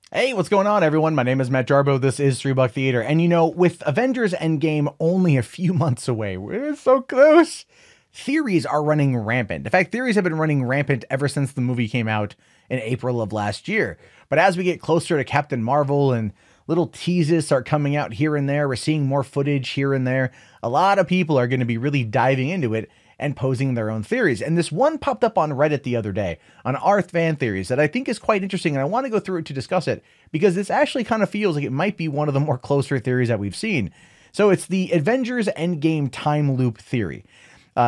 Hey, what's going on, everyone? My name is Matt Jarbo. This is 3 Buck Theater. And you know, with Avengers Endgame only a few months away, we're so close. Theories are running rampant. In fact, theories have been running rampant ever since the movie came out in April of last year. But as we get closer to Captain Marvel and little teases start coming out here and there, we're seeing more footage here and there. A lot of people are going to be really diving into it and posing their own theories. And this one popped up on Reddit the other day on our fan theories that I think is quite interesting. And I want to go through it to discuss it because this actually kind of feels like it might be one of the more closer theories that we've seen. So it's the Avengers Endgame time loop theory.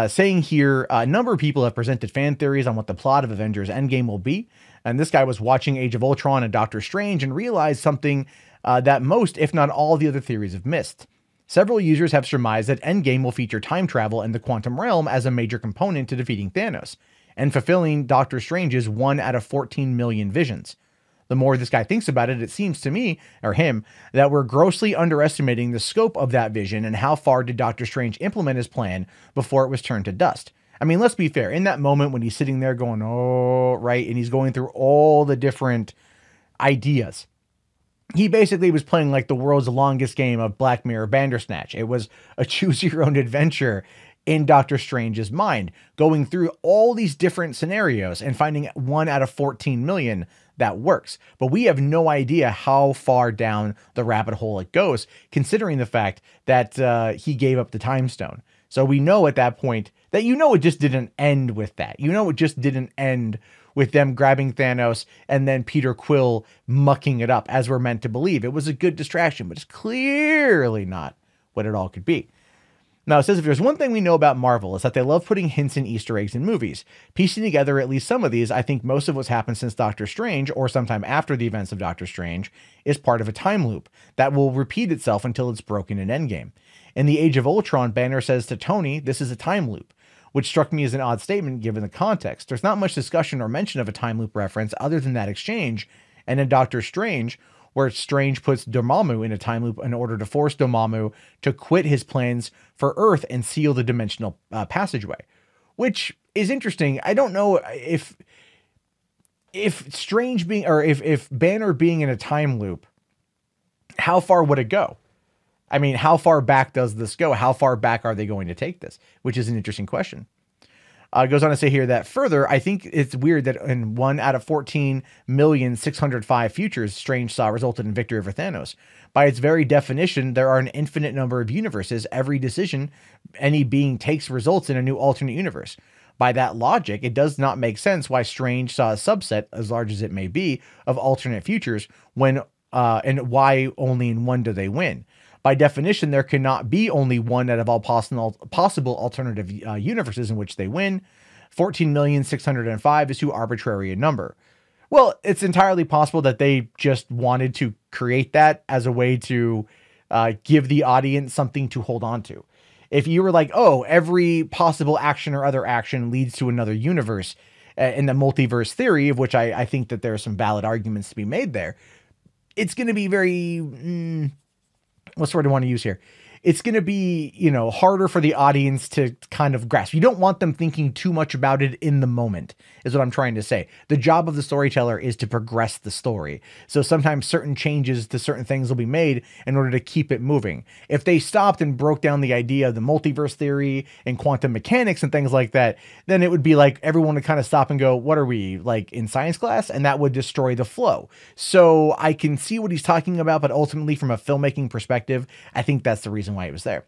Saying here, a number of people have presented fan theories on what the plot of Avengers Endgame will be. And this guy was watching Age of Ultron and Doctor Strange and realized something that most, if not all, the other theories have missed. Several users have surmised that Endgame will feature time travel in the quantum realm as a major component to defeating Thanos, and fulfilling Doctor Strange's 1 out of 14 million visions. The more this guy thinks about it, it seems to me, or him, that we're grossly underestimating the scope of that vision and how far did Doctor Strange implement his plan before it was turned to dust. I mean, let's be fair. In that moment when he's sitting there going, oh, right, and he's going through all the different ideas, he basically was playing like the world's longest game of Black Mirror Bandersnatch. It was a choose your own adventure in Doctor Strange's mind, going through all these different scenarios and finding 1 out of 14 million that works. But we have no idea how far down the rabbit hole it goes, considering the fact that he gave up the time stone. So we know at that point that, it just didn't end with that. It just didn't end with them grabbing Thanos and then Peter Quill mucking it up as we're meant to believe. It was a good distraction, but it's clearly not what it all could be. Now, it says if there's one thing we know about Marvel, is that they love putting hints and Easter eggs in movies. Piecing together at least some of these, I think most of what's happened since Doctor Strange, or sometime after the events of Doctor Strange, is part of a time loop that will repeat itself until it's broken in Endgame. In the Age of Ultron, Banner says to Tony, this is a time loop, which struck me as an odd statement given the context. There's not much discussion or mention of a time loop reference other than that exchange. And in Doctor Strange, where Strange puts Dormammu in a time loop in order to force Dormammu to quit his plans for Earth and seal the dimensional passageway, which is interesting. I don't know if Strange being, or if Banner being in a time loop, how far would it go? I mean, how far back does this go? How far back are they going to take this? Which is an interesting question. It goes on to say here that further, I think it's weird that in 1 out of 14,605 futures Strange saw resulted in victory over Thanos. By its very definition, there are an infinite number of universes. Every decision any being takes results in a new alternate universe. By that logic, it does not make sense why Strange saw a subset, as large as it may be, of alternate futures when and why only in one do they win. By definition, there cannot be only one out of all possible alternative universes in which they win. 14,605 is too arbitrary a number. Well, it's entirely possible that they just wanted to create that as a way to give the audience something to hold on to. If you were like, oh, every possible action or other action leads to another universe in the multiverse theory, of which I think that there are some valid arguments to be made there, it's going to be very... what word do I want to use here? It's going to be, harder for the audience to kind of grasp. You don't want them thinking too much about it in the moment, is what I'm trying to say. The job of the storyteller is to progress the story. So sometimes certain changes to certain things will be made in order to keep it moving. If they stopped and broke down the idea of the multiverse theory and quantum mechanics and things like that, then it would be like everyone would kind of stop and go, what are we, like in science class? And that would destroy the flow. So I can see what he's talking about, but ultimately from a filmmaking perspective, I think that's the reason why it was there.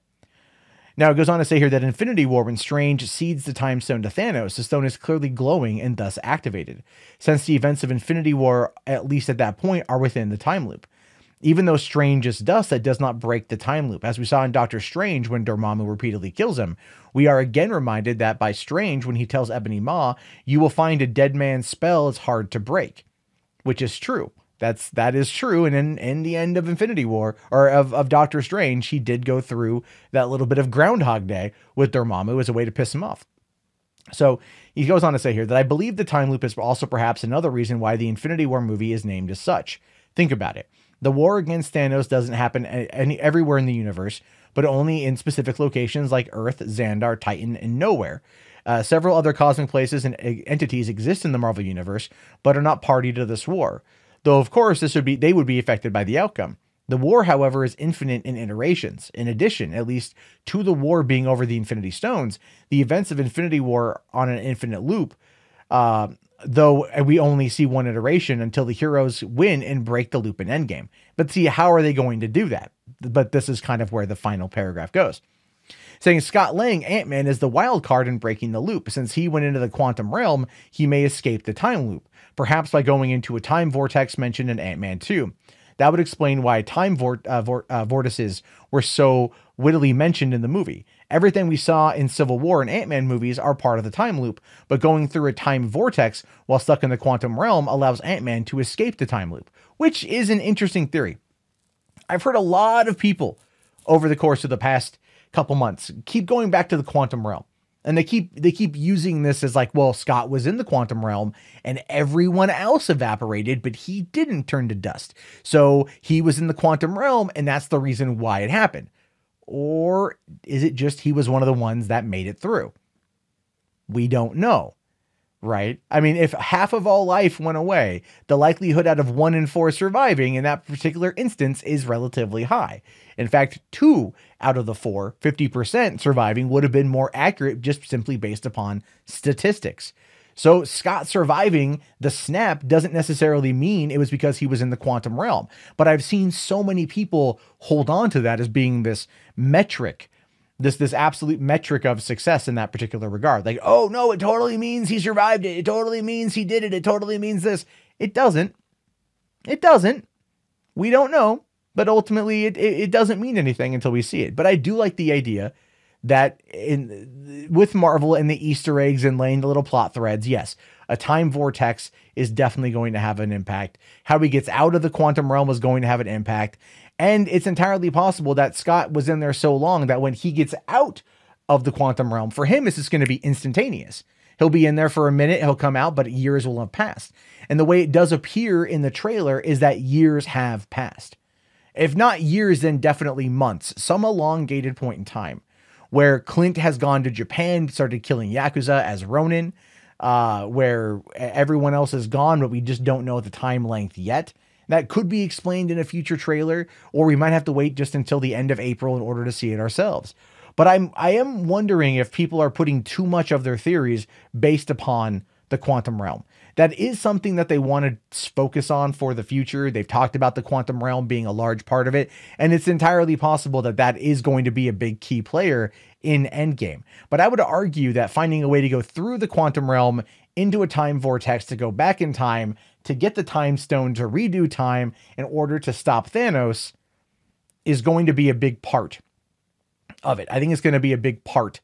Now, it goes on to say here that Infinity War, when Strange cedes the time stone to Thanos, the stone is clearly glowing and thus activated, since the events of Infinity War, at least at that point, are within the time loop. Even though Strange is dust, that does not break the time loop. As we saw in Doctor Strange when Dormammu repeatedly kills him, we are again reminded that by Strange when he tells Ebony Maw, you will find a dead man's spell is hard to break, which is true. That is true. And in the end of Infinity War, or of Doctor Strange, he did go through that little bit of Groundhog Day with Dormammu as a way to piss him off. So he goes on to say here that I believe the time loop is also perhaps another reason why the Infinity War movie is named as such. Think about it. The war against Thanos doesn't happen everywhere in the universe, but only in specific locations like Earth, Xandar, Titan, and Nowhere. Several other cosmic places and entities exist in the Marvel Universe, but are not party to this war. though of course they would be affected by the outcome. The war, however, is infinite in iterations. In addition, at least to the war being over the Infinity Stones, the events of Infinity War on an infinite loop, though we only see one iteration until the heroes win and break the loop in Endgame. But see, how are they going to do that? But this is kind of where the final paragraph goes. Saying Scott Lang, Ant-Man is the wild card in breaking the loop. Since he went into the quantum realm, he may escape the time loop, perhaps by going into a time vortex mentioned in Ant-Man 2. That would explain why time vortices were so wittily mentioned in the movie. Everything we saw in Civil War and Ant-Man movies are part of the time loop, but going through a time vortex while stuck in the quantum realm allows Ant-Man to escape the time loop, which is an interesting theory. I've heard a lot of people over the course of the past couple months keep going back to the quantum realm. And they keep using this as like, well, Scott was in the quantum realm and everyone else evaporated, but he didn't turn to dust. So he was in the quantum realm and that's the reason why it happened. Or is it just he was one of the ones that made it through? We don't know, right? I mean, if half of all life went away, the likelihood out of 1 in 4 surviving in that particular instance is relatively high. In fact, 2 out of the 4, 50% surviving would have been more accurate just simply based upon statistics. So Scott surviving the snap doesn't necessarily mean it was because he was in the quantum realm. But I've seen so many people hold on to that as being this metric, this absolute metric of success in that particular regard. Like, oh no, it totally means he survived it. It totally means he did it. It totally means this. It doesn't. It doesn't. We don't know. But ultimately, it doesn't mean anything until we see it. But I do like the idea that with Marvel and the Easter eggs and laying the little plot threads, yes, a time vortex is definitely going to have an impact. How he gets out of the quantum realm is going to have an impact. And it's entirely possible that Scott was in there so long that when he gets out of the quantum realm, for him, it's just going to be instantaneous. He'll be in there for a minute, he'll come out, but years will have passed. And the way it does appear in the trailer is that years have passed. If not years, then definitely months, some elongated point in time where Clint has gone to Japan, started killing Yakuza as Ronin, where everyone else is gone, but we just don't know the time length yet. That could be explained in a future trailer, or we might have to wait just until the end of April in order to see it ourselves. But I am wondering if people are putting too much of their theories based upon the quantum realm. That is something that they want to focus on for the future. They've talked about the quantum realm being a large part of it, and it's entirely possible that that is going to be a big key player in Endgame. But I would argue that finding a way to go through the quantum realm into a time vortex to go back in time to get the time stone to redo time in order to stop Thanos is going to be a big part of it. I think it's going to be a big part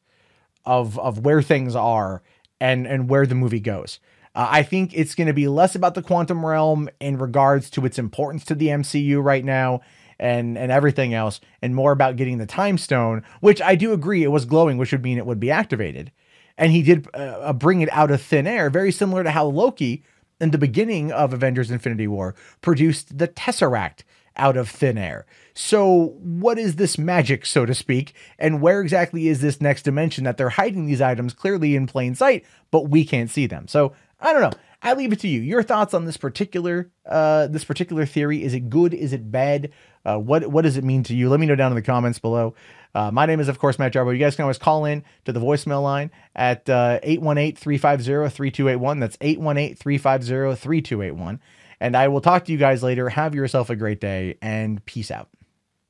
of where things are and where the movie goes. I think it's going to be less about the quantum realm in regards to its importance to the MCU right now and everything else, and more about getting the time stone, which I do agree it was glowing, which would mean it would be activated. And he did bring it out of thin air, very similar to how Loki in the beginning of Avengers Infinity War produced the Tesseract out of thin air. So what is this magic, so to speak? And where exactly is this next dimension that they're hiding these items clearly in plain sight, but we can't see them? So I don't know. I leave it to you. Your thoughts on this particular theory. Is it good? Is it bad? What does it mean to you? Let me know down in the comments below. My name is, of course, Matt Jarbo. You guys can always call in to the voicemail line at 818-350-3281. That's 818-350-3281. And I will talk to you guys later. Have yourself a great day and peace out.